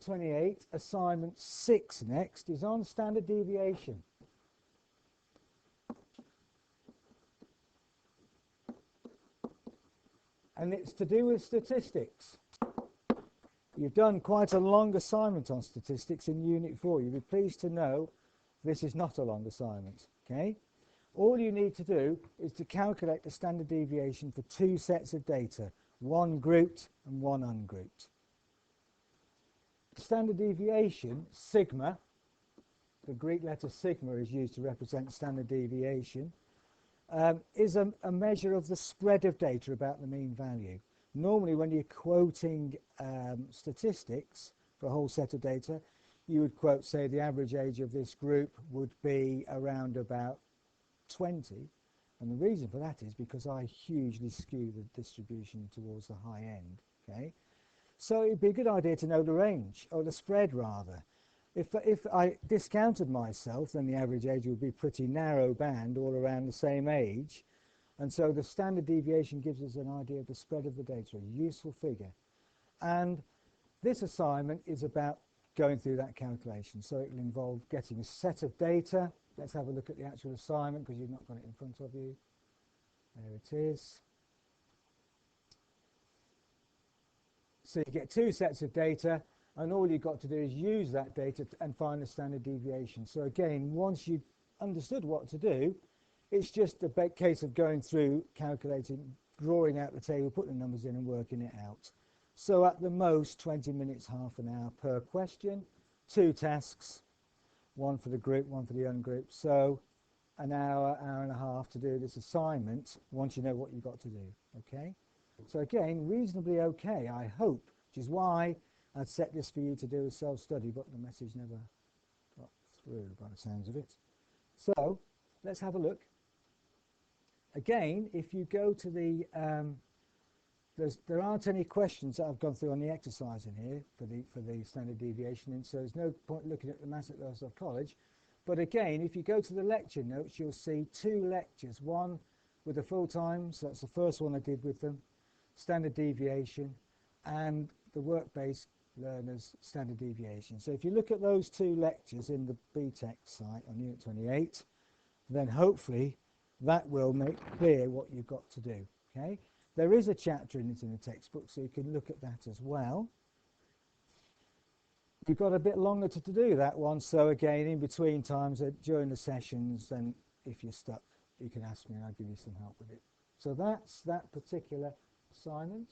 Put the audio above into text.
28, assignment 6 next is on standard deviation. And it's to do with statistics. You've done quite a long assignment on statistics in Unit 4. You'll be pleased to know this is not a long assignment, okay? All you need to do is to calculate the standard deviation for two sets of data, one grouped and one ungrouped. Standard deviation, sigma, the Greek letter sigma is used to represent standard deviation, is a measure of the spread of data about the mean value. Normally when you're quoting statistics for a whole set of data, you would quote, say, the average age of this group would be around about 20, and the reason for that is because I hugely skew the distribution towards the high end, okay? So it'd be a good idea to know the range, or the spread rather. If I discounted myself, then the average age would be pretty narrow band all around the same age, and so the standard deviation gives us an idea of the spread of the data, a useful figure. And this assignment is about going through that calculation, so it will involve getting a set of data. Let's have a look at the actual assignment because you've not got it in front of you. There it is. So you get two sets of data, and all you've got to do is use that data and find the standard deviation. So again, once you've understood what to do, it's just a case of going through, calculating, drawing out the table, putting the numbers in and working it out. So at the most 20 minutes, half an hour per question, two tasks, one for the group, one for the ungrouped. So an hour, hour and a half to do this assignment once you know what you've got to do, okay? So again, reasonably okay, I hope, which is why I'd set this for you to do a self-study, but the message never got through by the sounds of it. So let's have a look. Again, if you go to the, there aren't any questions that I've gone through on the exercise in here for the standard deviation, and so there's no point looking at the maths at Lowestoft College. But again, if you go to the lecture notes, you'll see two lectures, one with the full time, so that's the first one I did with them, standard deviation, and the work-based learners standard deviation. So if you look at those two lectures in the BTEC site on Unit 28, then hopefully that will make clear what you've got to do, okay? There is a chapter in it in the textbook, so you can look at that as well. You've got a bit longer to do that one, so again, in between times during the sessions, then if you're stuck, you can ask me and I'll give you some help with it. So that's that particular assignment.